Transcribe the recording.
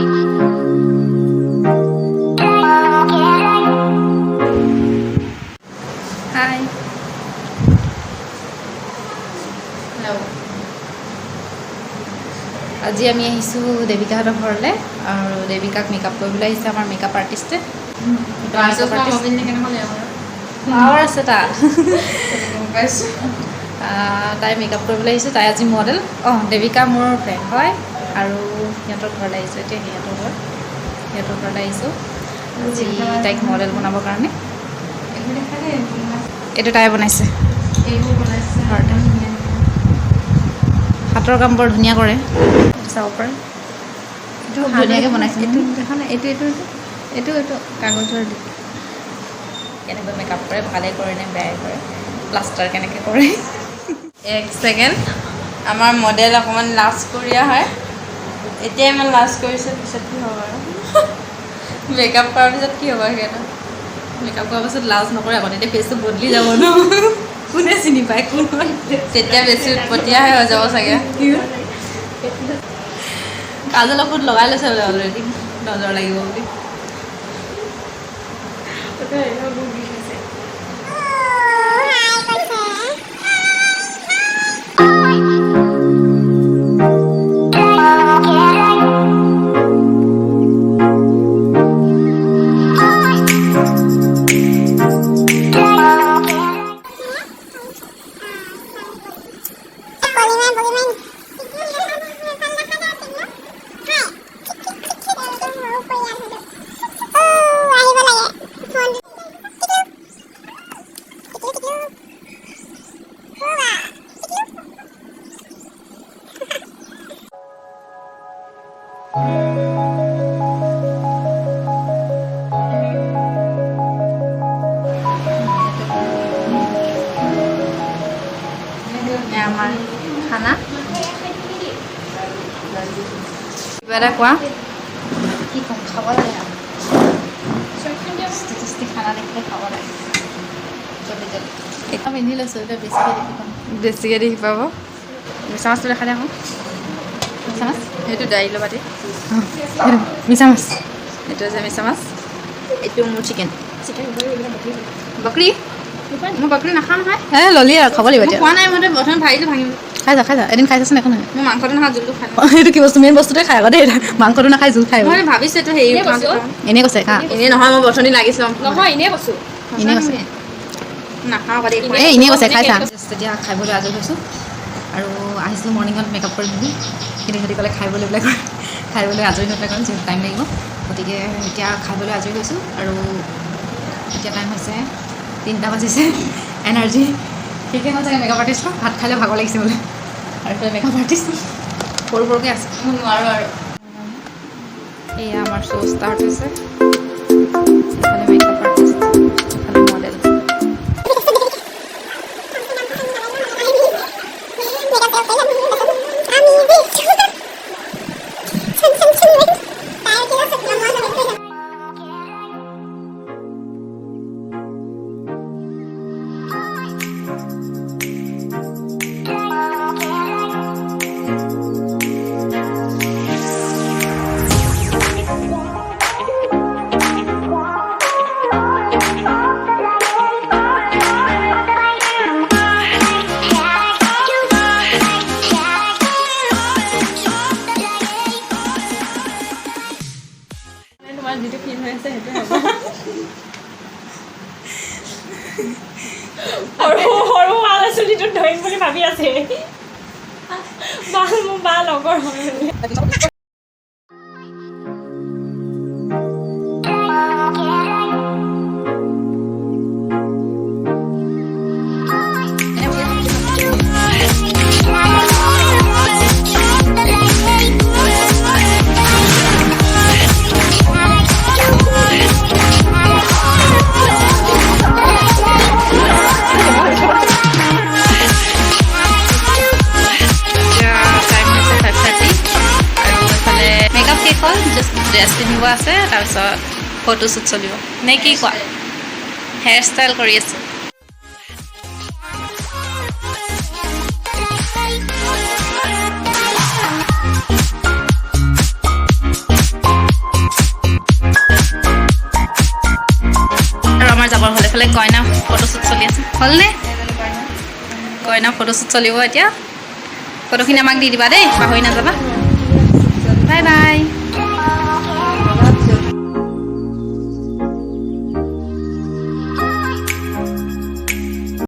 Hi. Hello. আজি আমি আহিছো দেবিকাহঁতৰ ঘৰলৈ আৰু দেবিকাক মেকআপ কৰিবলৈ আহিছে আমাৰ মেকআপ আৰ্টিষ্টে পাৱাৰ আছে তাই মেকআপ কৰিবলৈ আহিছোঁ তাই আজি মডেল দেবিকা মোৰ ফ্ৰেণ্ড হয় আৰু সিহঁতৰ ঘৰলৈ আহিছোঁ এতিয়া সিহঁতৰ ঘৰলৈ আহিছোঁ আজি তাইক মডেল বনাবৰ কাৰণে এইটো তাই বনাইছে ঘৰতে হাতৰ কাম বৰ ধুনীয়া কৰে চাব পাৰে ধুনীয়াকৈ বনাইছে এইটো কাগজৰ দি কেনেকৈ মেকআপ কৰে ভালে কৰে নে বেয়াই কৰে প্লাষ্টাৰ কেনেকৈ কৰে এক ছেকেণ্ড আমাৰ মডেল অকণমান লাজ কৰিয়া হয় এতিয়া ইমান লাজ কৰিছে পিছত কি হ'ব আৰু মেকআপ কৰাৰ পিছত কি হ'ব সিহঁতৰ মেকআপ কৰাৰ পাছত লাজ নকৰে আকৌ তেতিয়া ফেচটো বদলি যাব ন কোনে চিনি পায় কোন তেতিয়া বেছি উৎপতীয়াহে হৈ যাব চাগে কাজল ঔষধ লগাই লৈছে বোলে অলৰেডি নজৰ লাগিব বুলি আমাৰ খানা কিবা এটা কোৱা কি ক'ম খাব লাগে খানা দেখিলে খাব লাগে জলদি জলদি এটা পিন্ধি লৈছোঁ এতিয়া বেছিকৈ দেখি পাব মিছা মাছটো দেখা দে আকৌ মিছা মাছ সেইটো দাইল বাতি মিছা মাছ এইটো হৈছে মিছা মাছ এইটো মোৰ চিকেন বকৰি মই বকৰি নাখাওঁ নহয় ললি আৰু খাব লাগিব এতিয়া খোৱা নাই মই প্ৰথমে ভাজিটো ভাঙিম খাই যা এদিন খাই চাচোন একো নহয় মই মাংসটো নাখাওঁ জোলটো খাই এইটো কি বস্তু মেইন বস্তুটোৱে খাই আকৌ দেই মাংসটো নাখাই জোল খাই মই ভাবিছোঁ এইটো হেৰি এনেই কৈছে খা এনেই নহয় মই প্ৰথমে লাগিছিলোঁ নহয় এনেই কৈছোঁ এনেই কৈছে নাখাওঁ বাদে এনেই কৈছে খাই চা তেতিয়া খাবলৈ আজৰি হৈছোঁ আৰু আহিছিলোঁ মৰ্ণিঙত মেকআপ কৰি মেলি কিন্তু সিহঁতি ক'লে খাবলৈ বোলে খাবলৈ আজৰি হৈ পেলাই কাৰণ যিহেতু টাইম লাগিব গতিকে এতিয়া খাবলৈ আজৰি হৈছোঁ আৰু এতিয়া টাইম হৈছে 3টা বাজিছে এনাৰ্জি ঠিকে হ'ল চাগে মেকআপ আৰ্টিষ্টৰ ভাত খালে ভাগৰ লাগিছে বোলে আৰু এইফালে মেকআপ আৰ্টিষ্ট সৰু সৰুকৈ আছে নোৱাৰোঁ আৰু এয়া আমাৰ শ্ব' ষ্টাৰ্ট হৈছে এইফালে মেকআপ আৰ্টিষ্ট এইফালে মডেল যিটো ফিল হৈ আছে সেইটো সৰু মাল চুলিটো ধৰিম বুলি ভাবি আছে মোৰ বা লগৰ হয় ড্ৰেছ পিন্ধিব আছে তাৰপিছত ফটোশ্বুট চলিব নে কি কোৱা হেয়াৰ ষ্টাইল কৰি আছে লগৰ হ'ল এইফালে কইনা ফটোশ্বুট চলি আছে হ'লনে কইনা ফটোশ্বুট চলিব এতিয়া ফটোখিনি আমাক দি দিবা দেই পাহৰি নাযাবা বাই বাই